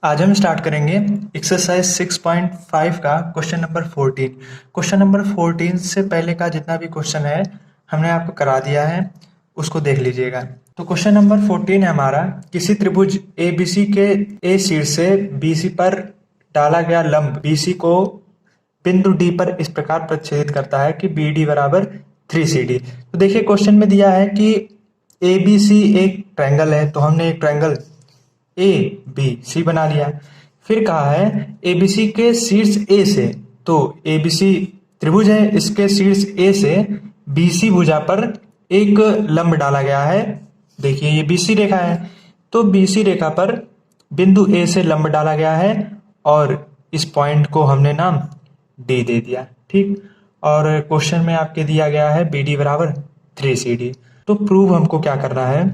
आज हम स्टार्ट करेंगे एक्सरसाइज 6.5 का क्वेश्चन नंबर 14। क्वेश्चन नंबर 14 से पहले का जितना भी क्वेश्चन है हमने आपको करा दिया है, उसको देख लीजिएगा। तो क्वेश्चन नंबर 14 है हमारा, किसी त्रिभुज एबीसी के ए शीर्ष से बीसी पर डाला गया लंब बीसी को बिंदु डी पर इस प्रकार प्रच्छेदित करता है कि बी डी बराबर 3CD। तो देखिए क्वेश्चन में दिया है कि ए बी सी एक ट्रायंगल है, तो हमने एक ट्रायंगल ए बी सी बना लिया। फिर कहा है एबीसी के शीर्ष ए से, तो एबीसी त्रिभुज है, इसके शीर्ष ए से बीसी भुजा पर एक लंब डाला गया है। देखिए ये बीसी रेखा है, तो बीसी रेखा पर बिंदु ए से लंब डाला गया है और इस पॉइंट को हमने नाम डी दे दिया। ठीक, और क्वेश्चन में आपके दिया गया है बी डी बराबर 3CD। तो प्रूव हमको क्या करना है,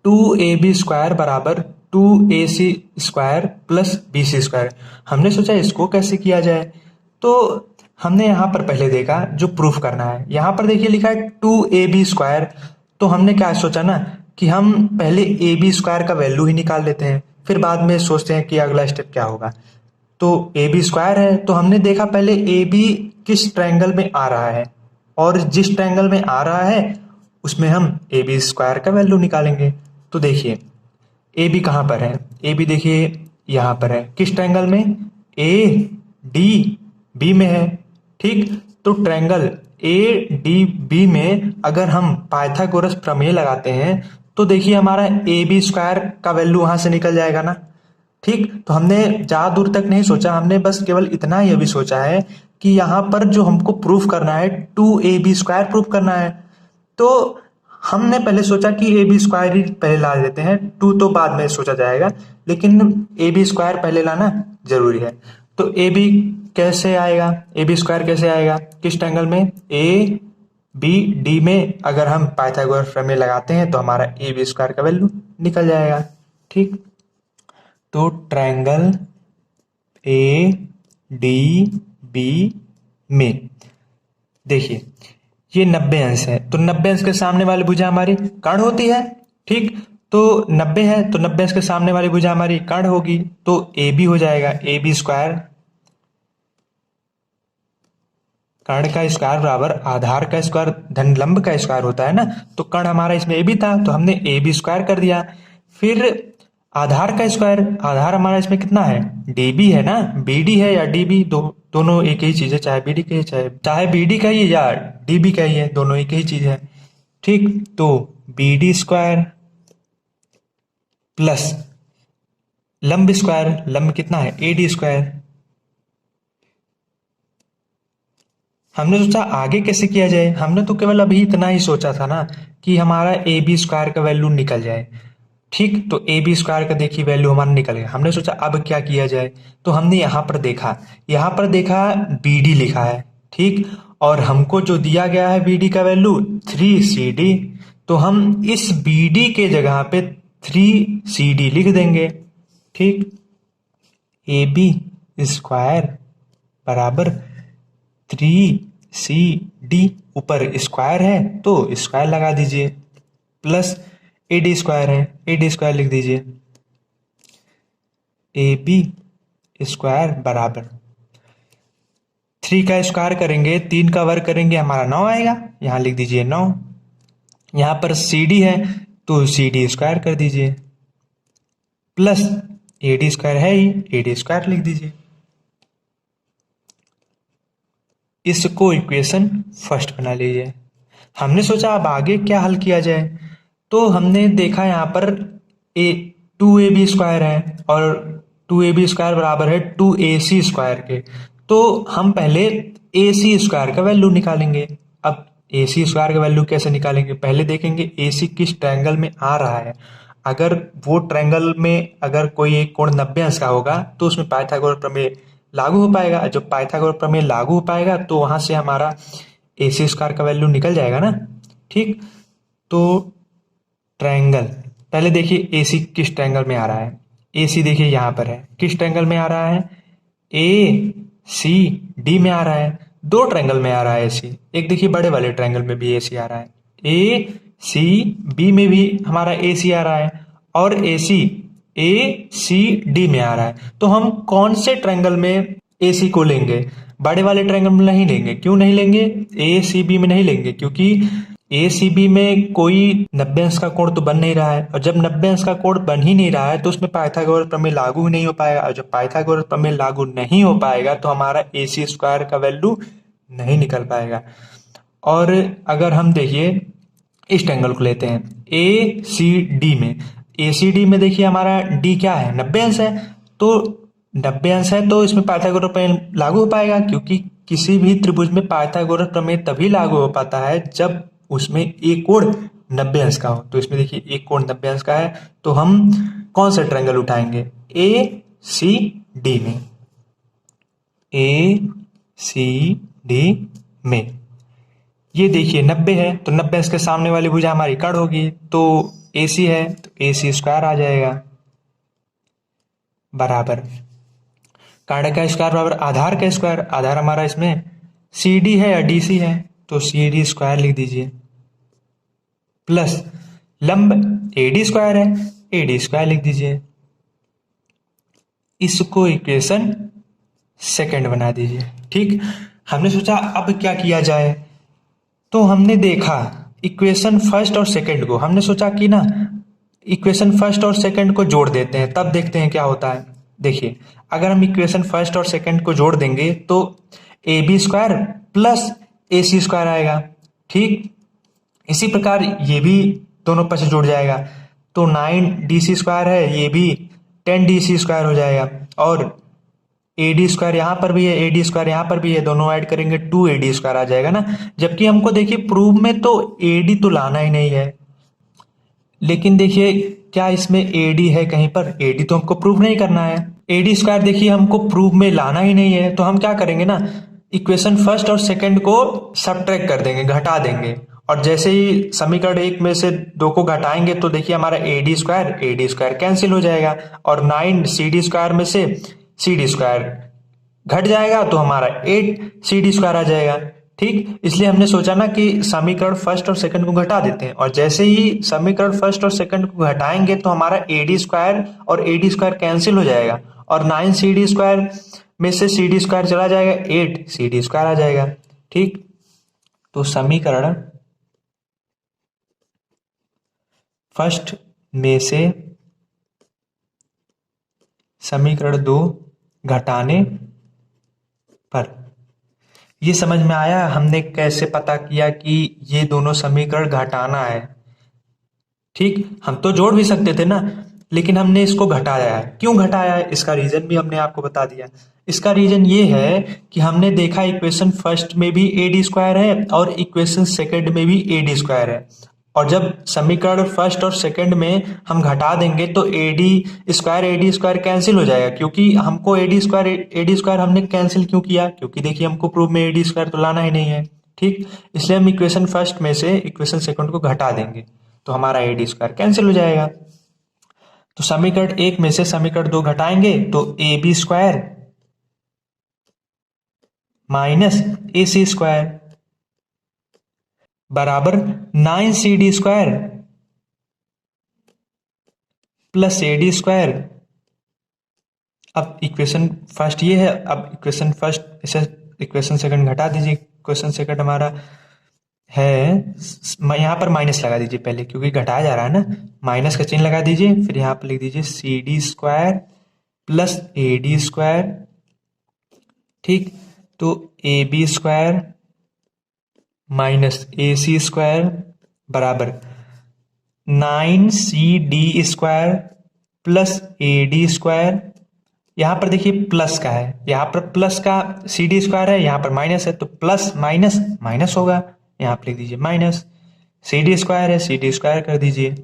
2AB² बराबर 2AC² प्लस BC²। हमने सोचा इसको कैसे किया जाए, तो हमने यहाँ पर पहले देखा जो प्रूफ करना है। यहाँ पर देखिए लिखा है 2AB², तो हमने क्या सोचा ना कि हम पहले AB² का वैल्यू ही निकाल लेते हैं, फिर बाद में सोचते हैं कि अगला स्टेप क्या होगा। तो AB² है, तो हमने देखा पहले AB किस ट्रायंगल में आ रहा है, और जिस ट्रायंगल में आ रहा है उसमें हम AB² का वैल्यू निकालेंगे। तो देखिए ए बी कहाँ पर है, ए बी देखिए यहाँ पर है, किस ट्रायंगल में, ए डी बी में है। ठीक, तो ट्रायंगल ए डी बी में अगर हम पाइथागोरस प्रमेय लगाते हैं तो देखिए हमारा AB² का वैल्यू वहां से निकल जाएगा ना। ठीक, तो हमने ज्यादा दूर तक नहीं सोचा, हमने बस केवल इतना ही अभी सोचा है कि यहाँ पर जो हमको प्रूफ करना है 2AB² प्रूफ करना है। तो हमने पहले सोचा कि AB² ही पहले ला देते हैं, 2 तो बाद में सोचा जाएगा, लेकिन AB² पहले लाना जरूरी है। तो AB कैसे आएगा, AB² कैसे आएगा, किस ट्रायंगल में, ए बी डी में अगर हम पाइथागोरस प्रमेय लगाते हैं तो हमारा AB² का वैल्यू निकल जाएगा। ठीक, तो ट्रायंगल ए डी बी में देखिए ये 90 अंश है, तो 90 अंश के सामने वाली भुजा हमारी कर्ण होती है। ठीक, तो 90 है तो 90 अंश के सामने वाली भुजा हमारी कर्ण होगी, तो ए बी हो जाएगा, AB², कर्ण का स्क्वायर बराबर आधार का स्क्वायर धन लंब का स्क्वायर होता है ना। तो कर्ण हमारा इसमें ए बी था, तो हमने AB² कर दिया। फिर आधार का स्क्वायर, आधार हमारा इसमें कितना है, डीबी है ना, बीडी है या डीबी, दोनों एक ही चीज है, चाहे बीडी कहिए चाहे बीडी कहिए या डीबी कहिए, दोनों एक ही चीज है। ठीक, तो BD² प्लस लंब स्क्वायर, लंब कितना है AD²। हमने सोचा आगे कैसे किया जाए, हमने तो केवल अभी इतना ही सोचा था ना कि हमारा AB² का वैल्यू निकल जाए। ठीक, तो AB² का देखिए वैल्यू हमारा निकल गया। हमने सोचा अब क्या किया जाए, तो हमने यहाँ पर देखा BD लिखा है। ठीक, और हमको जो दिया गया है BD का वैल्यू 3CD, तो हम इस BD के जगह पे 3CD लिख देंगे। ठीक, AB² बराबर 3CD, ऊपर स्क्वायर है तो स्क्वायर लगा दीजिए, प्लस AD² है, AD² लिख दीजिए। AB² बराबर 3 का स्क्वायर करेंगे, 3 का वर्ग करेंगे हमारा 9 आएगा, यहां लिख दीजिए 9। यहां पर CD है तो CD² कर दीजिए, प्लस AD² है ही, AD² लिख दीजिए। इसको इक्वेशन फर्स्ट बना लीजिए। हमने सोचा अब आगे क्या हल किया जाए, तो हमने देखा यहाँ पर 2AB² है और 2AB² बराबर है 2AC² के, तो हम पहले AC² का वैल्यू निकालेंगे। अब AC² का वैल्यू कैसे निकालेंगे, पहले देखेंगे AC किस ट्रायंगल में आ रहा है। अगर वो ट्रायंगल में अगर कोई एक कोण 90 अंश का होगा तो उसमें पाइथागोरस प्रमेय लागू हो पाएगा। जब पाइथागोरस प्रमेय लागू हो पाएगा तो वहां से हमारा AC² का वैल्यू निकल जाएगा ना। ठीक, तो ट्रायंगल पहले देखिए AC किस ट्रायंगल में आ रहा है, AC देखिए यहाँ पर है, किस ट्रायंगल में आ रहा है, ACD में आ रहा है। 2 ट्रायंगल में आ रहा है AC, एक देखिए बड़े वाले ट्रायंगल में भी AC आ रहा है, ACB में भी हमारा AC आ रहा है, और AC ए सी डी में आ रहा है, तो हम कौन से ट्रायंगल में ए सी को लेंगे? बड़े वाले ट्रायंगल में नहीं लेंगे। क्यों नहीं लेंगे? ए सी बी में नहीं लेंगे क्योंकि ए सी बी में कोई 90 अंश का कोण तो बन नहीं रहा है, और जब 90 अंश का कोण बन ही नहीं रहा है तो उसमें पाइथागोरस प्रमेय लागू ही नहीं हो पाएगा, और जब पाइथागोरस प्रमेय लागू नहीं हो पाएगा तो हमारा ए सी स्क्वायर का वैल्यू नहीं निकल पाएगा। और अगर हम देखिए इस ट्रायंगल को लेते हैं ए सी डी में, ए सी डी में देखिए हमारा डी क्या है? 90 अंश है, तो 90 अंश है तो इसमें पाइथागोरस प्रमेय लागू हो पाएगा, क्योंकि किसी भी त्रिभुज में पाइथागोरस प्रमेय तभी लागू हो पाता है जब उसमें एक कोण 90 अंश का हो। तो इसमें देखिए एक कोण 90 अंश का है, तो हम कौन सा ट्रायंगल उठाएंगे? ए सी डी में, ए सी डी में ये देखिए 90 है, तो 90 इसके सामने वाली भुजा हमारी कर्ण होगी, तो ए सी है तो ए सी स्क्वायर आ जाएगा, बराबर कर्ण का स्क्वायर बराबर आधार का स्क्वायर। आधार हमारा इसमें सी डी है या डी सी है, तो सी डी स्क्वायर लिख दीजिए, प्लस लंब ए डी स्क्वायर है, ए डी स्क्वायर लिख दीजिए। इसको इक्वेशन सेकंड बना दीजिए। ठीक, हमने सोचा अब क्या किया जाए, तो हमने देखा इक्वेशन फर्स्ट और सेकंड को, हमने सोचा कि ना इक्वेशन फर्स्ट और सेकंड को जोड़ देते हैं, तब देखते हैं क्या होता है। देखिए अगर हम इक्वेशन फर्स्ट और सेकंड को जोड़ देंगे तो A B square plus A C square आएगा। ठीक, इसी प्रकार ये भी दोनों पर से जुड़ जाएगा, तो 9 डी सी स्क्वायर है, ये भी 10 डी सी स्क्वायर हो जाएगा, और ए डी स्क्वायर यहाँ पर भी है, ए डी स्क्वायर यहाँ पर भी है, दोनों ऐड करेंगे 2 ए डी स्क्वायर आ जाएगा ना। जबकि हमको देखिए प्रूफ में तो ए डी तो लाना ही नहीं है, लेकिन देखिए क्या इसमें ए डी है कहीं पर? ए डी तो हमको प्रूफ नहीं करना है, ए डी स्क्वायर देखिए हमको प्रूफ में लाना ही नहीं है, तो हम क्या करेंगे ना, इक्वेशन फर्स्ट और सेकंड को सब्ट्रैक्ट कर देंगे, घटा देंगे, और जैसे ही समीकरण एक में से दो को घटाएंगे तो देखिए हमारा ए डी स्क्वायर कैंसिल हो जाएगा, और 9 सी डी स्क्वायर में से सी डी स्क्वायर घट जाएगा तो हमारा 8 सी डी स्क्वायर आ जाएगा। ठीक, इसलिए हमने सोचा ना कि समीकरण फर्स्ट और सेकंड को घटा देते हैं, और जैसे ही समीकरण फर्स्ट और सेकंड को घटाएंगे तो हमारा ए डी स्क्वायर और ए डी स्क्वायर कैंसिल हो जाएगा, और 9 सी डी स्क्वायर में से सी डी स्क्वायर चला जाएगा, 8 सी डी स्क्वायर आ जाएगा। ठीक, तो समीकरण फर्स्ट में से समीकरण 2 घटाने पर, ये समझ में आया हमने कैसे पता किया कि ये दोनों समीकरण घटाना है। ठीक, हम तो जोड़ भी सकते थे ना, लेकिन हमने इसको घटाया है। क्यों घटाया है इसका रीजन भी हमने आपको बता दिया। इसका रीजन ये है कि हमने देखा इक्वेशन फर्स्ट में भी ए डी स्क्वायर है और इक्वेशन सेकंड में भी ए डी स्क्वायर है, और जब समीकरण फर्स्ट और सेकंड में हम घटा देंगे तो ए डी स्क्वायर कैंसिल हो जाएगा, क्योंकि हमको ए डी स्क्वायर हमने कैंसिल क्यों किया? क्योंकि देखिए हमको प्रूफ में ए डी स्क्वायर तो लाना ही नहीं है। ठीक, इसलिए हम इक्वेशन फर्स्ट में से इक्वेशन सेकंड को घटा देंगे तो हमारा ए डी स्क्वायर कैंसिल हो जाएगा। तो समीकरण एक में से समीकरण 2 घटाएंगे तो A B square minus A C square बराबर 9 C D square plus A D square. अब इक्वेशन फर्स्ट ये है, अब इक्वेशन फर्स्ट इसे इक्वेशन सेकंड घटा दीजिए। इक्वेशन सेकंड हमारा है, यहाँ पर माइनस लगा दीजिए पहले, क्योंकि घटाया जा रहा है ना, माइनस का चिन्ह लगा दीजिए, फिर यहाँ पर लिख दीजिए C D square plus A D square. ठीक, तो A B square minus A C square बराबर 9 C D square plus A D square. यहां पर देखिए प्लस का है, यहां पर प्लस का सी डी स्क्वायर है, यहां पर माइनस है, तो प्लस माइनस माइनस होगा, यहां पर लिख दीजिए माइनस। सी डी स्क्वायर है, सी डी स्क्वायर कर दीजिए,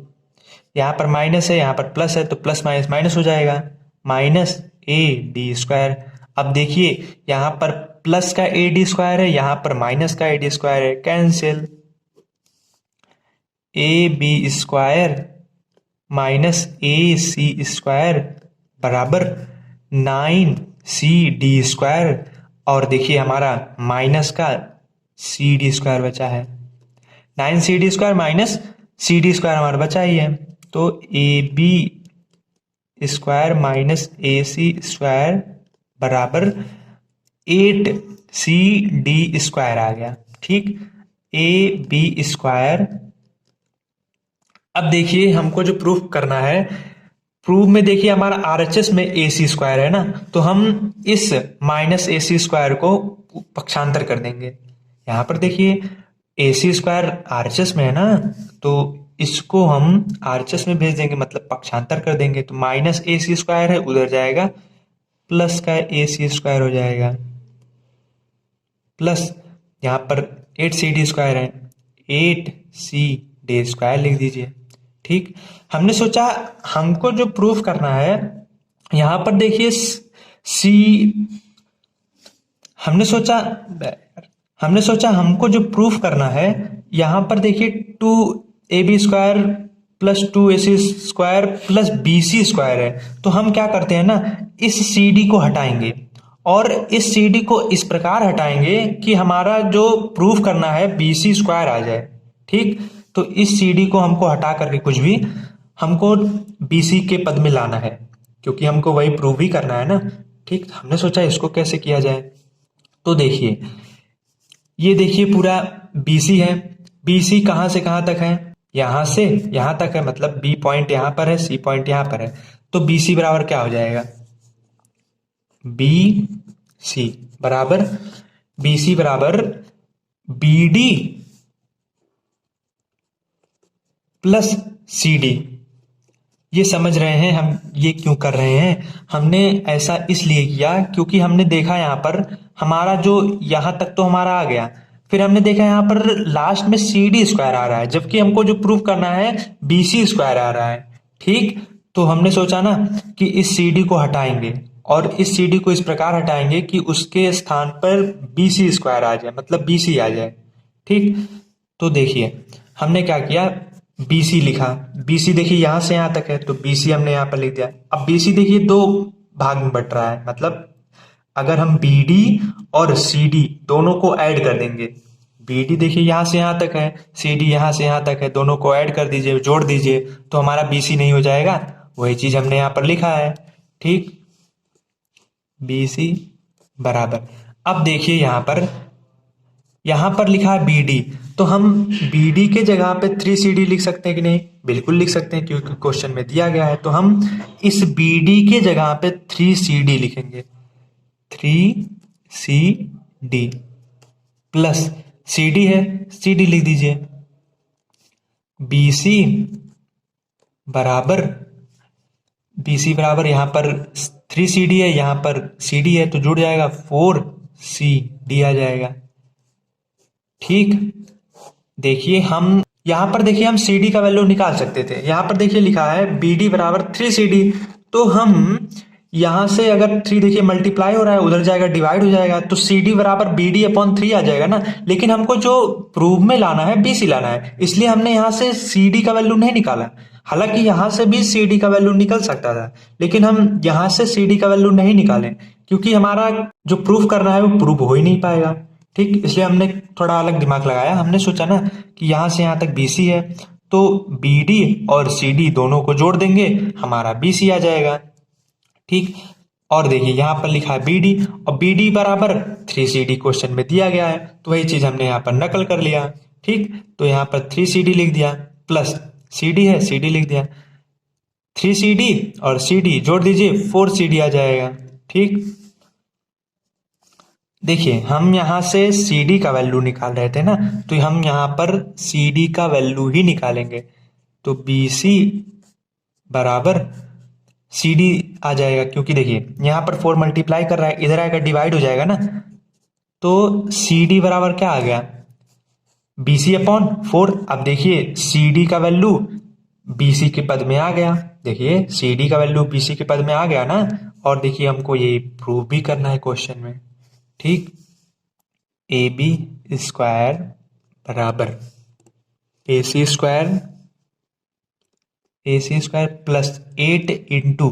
यहां पर माइनस है, यहां पर प्लस है, तो प्लस माइनस माइनस हो जाएगा, माइनस ए डी स्क्वायर। अब देखिए यहां पर प्लस का ए डी स्क्वायर है, यहां पर माइनस का ए डी स्क्वायर है, cancel. A B square minus A C square बराबर 9 सी डी स्क्वायर, और देखिए हमारा माइनस का सी डी स्क्वायर बचा है, 9 C D square minus C D square हमारा बचा ही है। तो A B square minus A C square बराबर 8CD स्क्वायर आ गया। ठीक, ए बी स्क्वायर। अब देखिए हमको जो प्रूफ करना है, प्रूफ में देखिए हमारा आरएचएस में ए सी स्क्वायर है ना, तो हम इस माइनस ए सी स्क्वायर को पक्षांतर कर देंगे। यहां पर देखिए ए सी स्क्वायर आरएचएस में है ना, तो इसको हम आरएचएस में भेज देंगे, मतलब पक्षांतर कर देंगे। तो माइनस ए सी स्क्वायर है उधर जाएगा, प्लस का ए सी स्क्वायर हो जाएगा, प्लस यहाँ पर 8CD स्क्वायर है, 8CD स्क्वायर लिख दीजिए। ठीक, हमने सोचा हमको जो प्रूफ करना है, यहां पर देखिए सी, हमने सोचा हमको जो प्रूफ करना है, यहां पर देखिए 2AB square plus 2AC square plus BC square है। तो हम क्या करते हैं ना, इस CD को हटाएंगे और इस CD को इस प्रकार हटाएंगे कि हमारा जो प्रूफ करना है BC स्क्वायर आ जाए। ठीक, तो इस CD को हमको हटा करके कुछ भी हमको BC के पद में लाना है, क्योंकि हमको वही प्रूफ भी करना है ना। ठीक, हमने सोचा इसको कैसे किया जाए। तो देखिए ये देखिए पूरा BC है, BC कहां से कहां तक है, यहां से यहां तक है, मतलब B पॉइंट यहां पर है, C पॉइंट यहां पर है। तो BC बराबर क्या हो जाएगा, BC बराबर BD प्लस CD। ये समझ रहे हैं हम ये क्यों कर रहे हैं, हमने ऐसा इसलिए किया क्योंकि हमने देखा यहाँ पर हमारा जो यहां तक तो हमारा आ गया, फिर हमने देखा यहाँ पर लास्ट में CD स्क्वायर आ रहा है, जबकि हमको जो प्रूफ करना है BC स्क्वायर आ रहा है। ठीक, तो हमने सोचा ना कि इस CD को हटाएंगे और इस CD को इस प्रकार हटाएंगे कि उसके स्थान पर BC स्क्वायर आ जाए, मतलब BC आ जाए। ठीक, तो देखिए हमने क्या किया, BC लिखा, BC देखिए यहां से यहां तक है, तो BC हमने यहां पर लिख दिया। अब BC देखिए दो भाग में बट रहा है, मतलब अगर हम BD और CD दोनों को ऐड कर देंगे, BD देखिए यहां से यहां तक है, CD यहां से यहां तक है, दोनों को ऐड कर दीजिए, जोड़ दीजिए, तो हमारा BC नहीं हो जाएगा। वही चीज हमने यहां पर लिखा है। ठीक, BC बराबर, अब देखिए यहां पर लिखा है BD, तो हम BD के जगह पे 3CD लिख सकते हैं कि नहीं, बिल्कुल लिख सकते हैं, क्योंकि क्वेश्चन में दिया गया है। तो हम इस BD के जगह पे 3CD लिखेंगे, 3CD प्लस CD है, CD लिख दीजिए। BC बराबर यहां पर 3CD है, यहां पर CD है, तो जुड़ जाएगा 4CD आ जाएगा। ठीक, देखिए हम यहां पर देखिए हम CD का वैल्यू निकाल सकते थे। यहां पर देखिए लिखा है BD बराबर 3CD, तो हम यहां से अगर 3 देखिए मल्टीप्लाई हो रहा है, उधर जाएगा डिवाइड हो जाएगा, तो CD बराबर BD अपॉन 3 आ जाएगा ना। लेकिन हमको जो प्रूफ में लाना है BC लाना है, इसलिए हमने यहां से CD का वैल्यू नहीं निकाला। हालांकि यहां से भी CD का वैल्यू निकल सकता था, लेकिन हम यहां से CD का वैल्यू नहीं निकाले, क्योंकि हमारा जो प्रूफ करना है वो प्रूफ हो ही नहीं पाएगा। ठीक, इसलिए हमने थोड़ा अलग दिमाग लगाया। हमने सोचा ना कि यहां से यहां तक BC है, तो BD और CD दोनों को जोड़ देंगे, हमारा BC आ जाएगा। ठीक, और देखिए यहां पर लिखा है BD, और BD बराबर 3CD क्वेश्चन में दिया गया है, तो वही चीज हमने यहां पर नकल कर लिया। ठीक, तो यहां पर 3CD लिख दिया, प्लस CD है, CD लिख दिया, 3CD और CD जोड़ दीजिए, 4CD आ जाएगा। ठीक, देखिए हम यहां से CD का वैल्यू निकाल रहे थे ना, तो हम यहां पर CD का वैल्यू ही निकालेंगे, तो BC बराबर CD आ जाएगा, क्योंकि देखिए यहां पर 4 मल्टीप्लाई कर रहा है, इधर आएगा डिवाइड हो जाएगा ना, तो CD बराबर क्या आ गया, BC अपॉन 4। अब देखिए CD का वैल्यू BC के पद में आ गया, देखिए CD का वैल्यू BC के पद में आ गया ना। और देखिए हमको ये प्रूव भी करना है क्वेश्चन में। ठीक, AB स्क्वायर बराबर AC स्क्वायर प्लस 8 इंटू,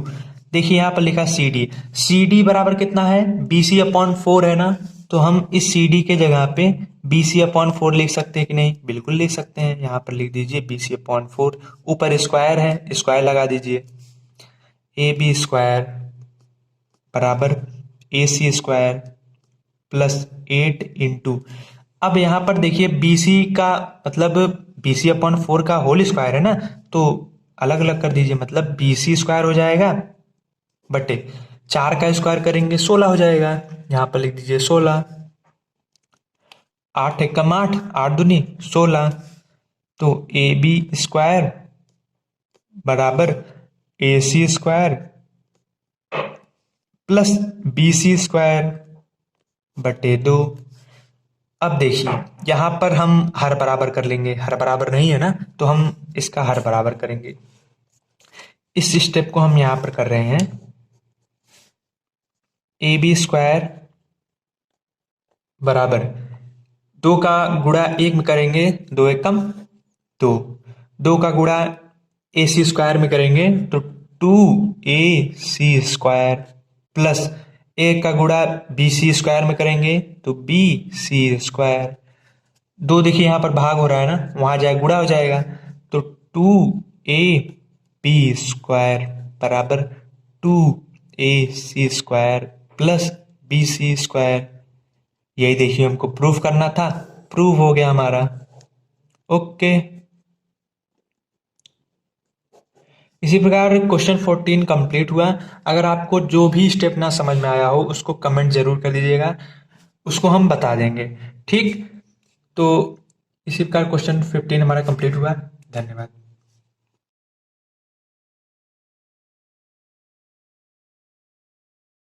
देखिए यहां पर लिखा CD बराबर कितना है, BC अपॉन 4 है ना, तो हम इस CD के जगह पे BC अपॉन 4 लिख सकते हैं कि नहीं, बिल्कुल लिख सकते हैं। यहां पर लिख दीजिए BC अपॉन 4, ऊपर स्क्वायर है, स्क्वायर लगा दीजिए, ए बी स्क्वायर बराबर A C square plus 8 into, अब यहाँ पर देखिए बी सी का मतलब बी सी अपॉन 4 का होल स्क्वायर है ना, तो अलग अलग कर दीजिए, मतलब बी सी स्क्वायर हो जाएगा बटे 4 का स्क्वायर करेंगे 16 हो जाएगा, यहाँ पर लिख दीजिए 16। 8 एकम 8, 8 दूनी 16, तो ए बी स्क्वायर बराबर A C square plus B C square बटे 2। अब देखिए यहां पर हम हर बराबर कर लेंगे, हर बराबर नहीं है ना, तो हम इसका हर बराबर करेंगे। इस स्टेप को हम यहां पर कर रहे हैं, ए बी स्क्वायर बराबर 2 का गुणा 1 में करेंगे, 2 एकम 2, 2 का गुणा ए सी स्क्वायर में करेंगे तो 2 ए सी स्क्वायर प्लस 1 का गुणा बी सी स्क्वायर में करेंगे तो बी सी स्क्वायर। 2 देखिए यहां पर भाग हो रहा है ना, वहां जाए गुणा हो जाएगा, तो 2 ए बी स्क्वायर बराबर 2 A C square plus B C square. यही देखिए हमको प्रूफ करना था, प्रूफ हो गया हमारा। ओके, इसी प्रकार क्वेश्चन 14 कंप्लीट हुआ। अगर आपको जो भी स्टेप ना समझ में आया हो उसको कमेंट जरूर कर दीजिएगा, उसको हम बता देंगे। ठीक, तो इसी प्रकार क्वेश्चन 15 हमारा कंप्लीट हुआ। धन्यवाद।